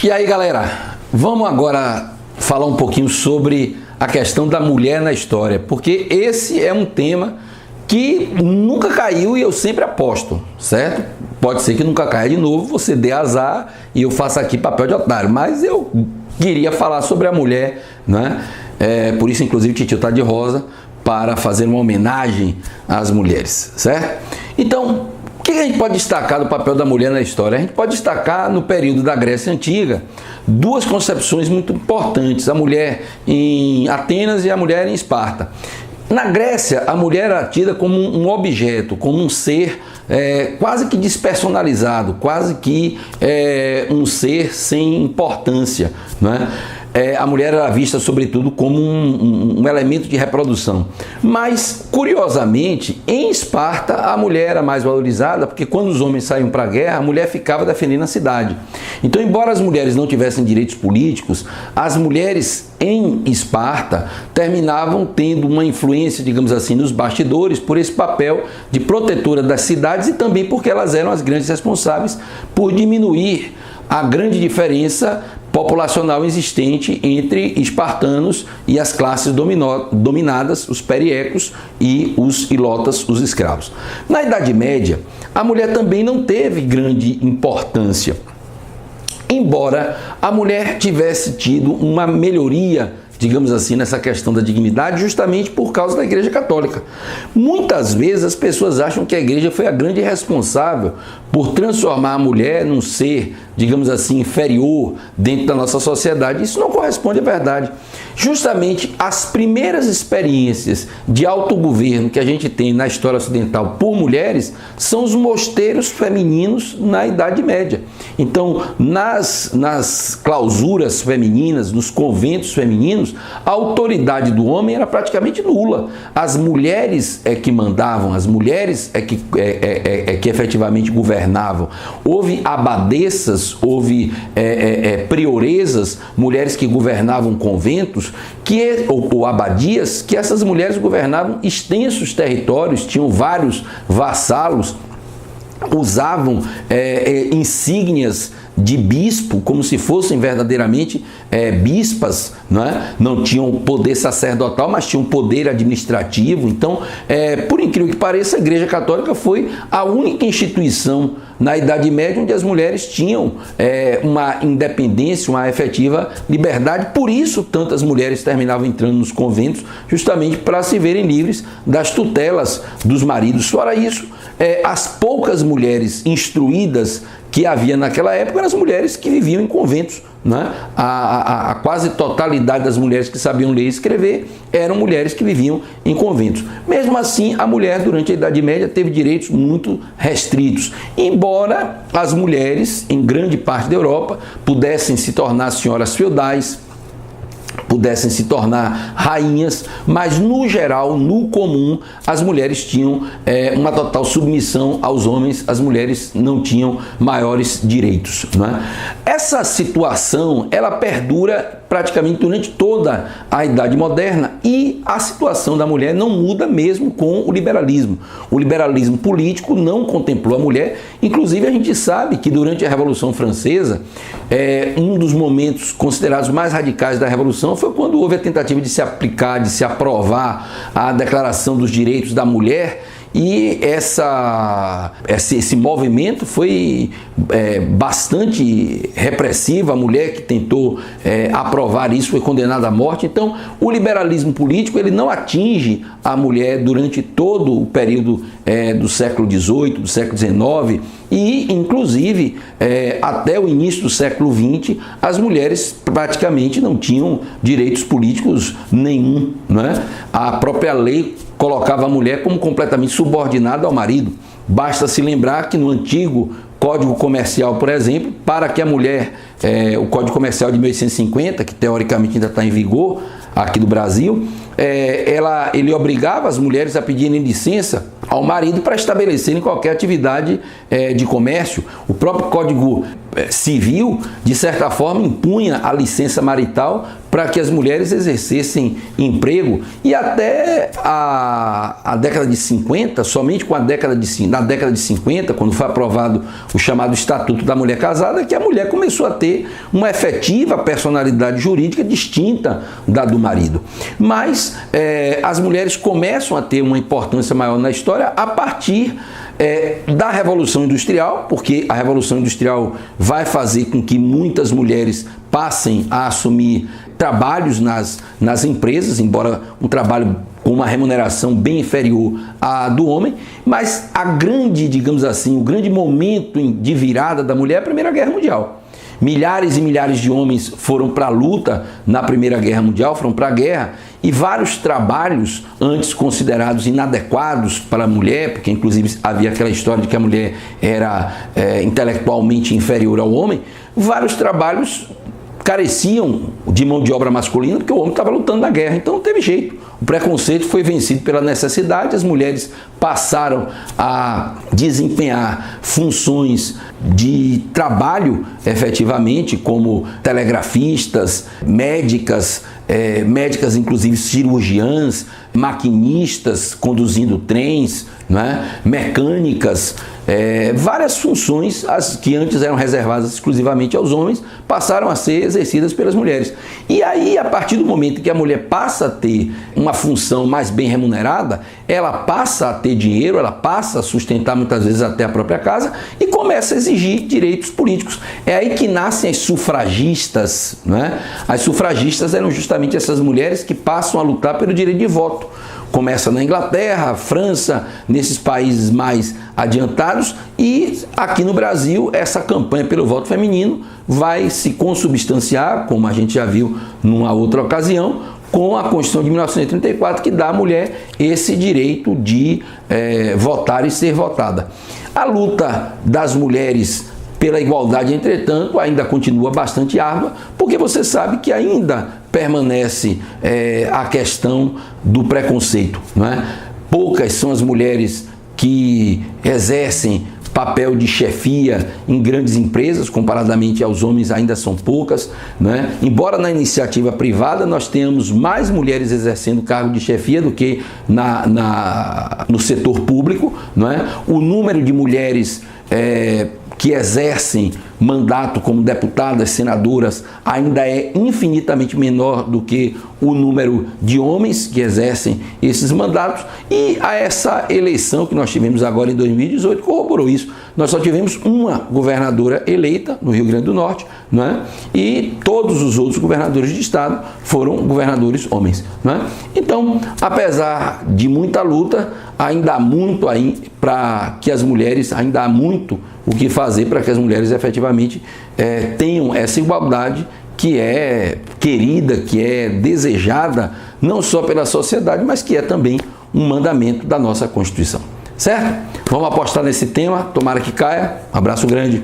E aí, galera, vamos agora falar um pouquinho sobre a questão da mulher na história, porque esse é um tema que nunca caiu e eu sempre aposto, certo? Pode ser que nunca caia de novo, você dê azar e eu faça aqui papel de otário, mas eu queria falar sobre a mulher, né? Por isso, inclusive, o Titio tá de rosa, para fazer uma homenagem às mulheres, certo? Então, o que a gente pode destacar do papel da mulher na história? A gente pode destacar, no período da Grécia Antiga, duas concepções muito importantes, a mulher em Atenas e a mulher em Esparta. Na Grécia, a mulher era tida como um objeto, como um ser quase que despersonalizado, quase que um ser sem importância, né? A mulher era vista, sobretudo, como um elemento de reprodução. Mas, curiosamente, em Esparta, a mulher era mais valorizada, porque quando os homens saíam para a guerra, a mulher ficava defendendo a cidade. Então, embora as mulheres não tivessem direitos políticos, as mulheres em Esparta terminavam tendo uma influência, digamos assim, nos bastidores, por esse papel de protetora das cidades e também porque elas eram as grandes responsáveis por diminuir a grande diferença populacional existente entre espartanos e as classes dominadas, os periecos e os ilotas, os escravos. Na Idade Média, a mulher também não teve grande importância, embora a mulher tivesse tido uma melhoria, digamos assim, nessa questão da dignidade, justamente por causa da Igreja Católica. Muitas vezes as pessoas acham que a Igreja foi a grande responsável por transformar a mulher num ser, digamos assim, inferior dentro da nossa sociedade. Isso não corresponde à verdade. Justamente as primeiras experiências de autogoverno que a gente tem na história ocidental por mulheres são os mosteiros femininos na Idade Média. Então, nas clausuras femininas, nos conventos femininos, a autoridade do homem era praticamente nula. As mulheres é que mandavam, as mulheres é que efetivamente governavam. Houve abadesas, houve prioresas, mulheres que governavam conventos, ou abadias, que essas mulheres governavam extensos territórios, tinham vários vassalos, usavam insígnias de bispo, como se fossem verdadeiramente bispas, não tinham poder sacerdotal, mas tinham poder administrativo. Então, por incrível que pareça, a Igreja Católica foi a única instituição na Idade Média onde as mulheres tinham uma independência, uma efetiva liberdade. Por isso, tantas mulheres terminavam entrando nos conventos, justamente para se verem livres das tutelas dos maridos. Fora isso, as poucas mulheres instruídas que havia naquela época eram as mulheres que viviam em conventos, né? A quase totalidade das mulheres que sabiam ler e escrever eram mulheres que viviam em conventos. Mesmo assim, a mulher, durante a Idade Média, teve direitos muito restritos, embora as mulheres, em grande parte da Europa, pudessem se tornar senhoras feudais, pudessem se tornar rainhas, mas no geral, no comum, as mulheres tinham uma total submissão aos homens, as mulheres não tinham maiores direitos, né? Essa situação, ela perdura praticamente durante toda a Idade Moderna e a situação da mulher não muda mesmo com o liberalismo. O liberalismo político não contemplou a mulher, inclusive a gente sabe que durante a Revolução Francesa, um dos momentos considerados mais radicais da Revolução foi quando houve a tentativa de se aplicar, de se aprovar a Declaração dos Direitos da Mulher. E esse movimento foi bastante repressivo. A mulher que tentou aprovar isso foi condenada à morte. Então, o liberalismo político ele não atinge a mulher durante todo o período do século XVIII, do século XIX e, inclusive, até o início do século XX, as mulheres praticamente não tinham direitos políticos nenhum, né? A própria lei colocava a mulher como completamente subordinada ao marido. Basta se lembrar que no antigo Código Comercial, por exemplo, para que a mulher, o Código Comercial de 1850, que teoricamente ainda está em vigor aqui no Brasil, ele obrigava as mulheres a pedirem licença ao marido para estabelecerem qualquer atividade de comércio. O próprio Código Civil, de certa forma, impunha a licença marital para que as mulheres exercessem emprego, e até a década de 50, somente na década de 50, quando foi aprovado o chamado Estatuto da Mulher Casada, que a mulher começou a ter ter uma efetiva personalidade jurídica distinta da do marido. Mas as mulheres começam a ter uma importância maior na história a partir da Revolução Industrial, porque a Revolução Industrial vai fazer com que muitas mulheres passem a assumir trabalhos nas empresas, embora um trabalho com uma remuneração bem inferior à do homem, mas digamos assim, o grande momento de virada da mulher é a Primeira Guerra Mundial. Milhares e milhares de homens foram para a luta na Primeira Guerra Mundial, foram para a guerra, e vários trabalhos antes considerados inadequados para a mulher, porque inclusive havia aquela história de que a mulher era intelectualmente inferior ao homem, vários trabalhos careciam de mão de obra masculina porque o homem estava lutando na guerra, então não teve jeito. O preconceito foi vencido pela necessidade, as mulheres passaram a desempenhar funções de trabalho efetivamente, como telegrafistas, médicas inclusive cirurgiãs, maquinistas conduzindo trens, né? Mecânicas, várias funções as que antes eram reservadas exclusivamente aos homens passaram a ser exercidas pelas mulheres. E aí, a partir do momento que a mulher passa a ter uma função mais bem remunerada, ela passa a ter dinheiro, ela passa a sustentar muitas vezes até a própria casa e começa a exigir direitos políticos. É aí que nascem as sufragistas, né? As sufragistas eram justamente essas mulheres que passam a lutar pelo direito de voto. Começa na Inglaterra, França, nesses países mais adiantados, e aqui no Brasil essa campanha pelo voto feminino vai se consubstanciar, como a gente já viu numa outra ocasião, com a Constituição de 1934, que dá à mulher esse direito de votar e ser votada. A luta das mulheres pela igualdade, entretanto, ainda continua bastante árdua, porque você sabe que ainda permanece a questão do preconceito, não é? Poucas são as mulheres que exercem papel de chefia em grandes empresas, comparadamente aos homens ainda são poucas, né? Embora na iniciativa privada nós tenhamos mais mulheres exercendo cargo de chefia do que no setor público, não é? O número de mulheres que exercem mandato como deputadas, senadoras, ainda é infinitamente menor do que o número de homens que exercem esses mandatos, e a essa eleição que nós tivemos agora em 2018 corroborou isso. Nós só tivemos uma governadora eleita no Rio Grande do Norte, não é? E todos os outros governadores de estado foram governadores homens, não é? Então, apesar de muita luta, ainda há muito aí para que as mulheres, ainda há muito o que fazer para que as mulheres efetivamente tenham essa igualdade que é querida, que é desejada, não só pela sociedade, mas que é também um mandamento da nossa Constituição. Certo? Vamos apostar nesse tema, tomara que caia. Um abraço grande.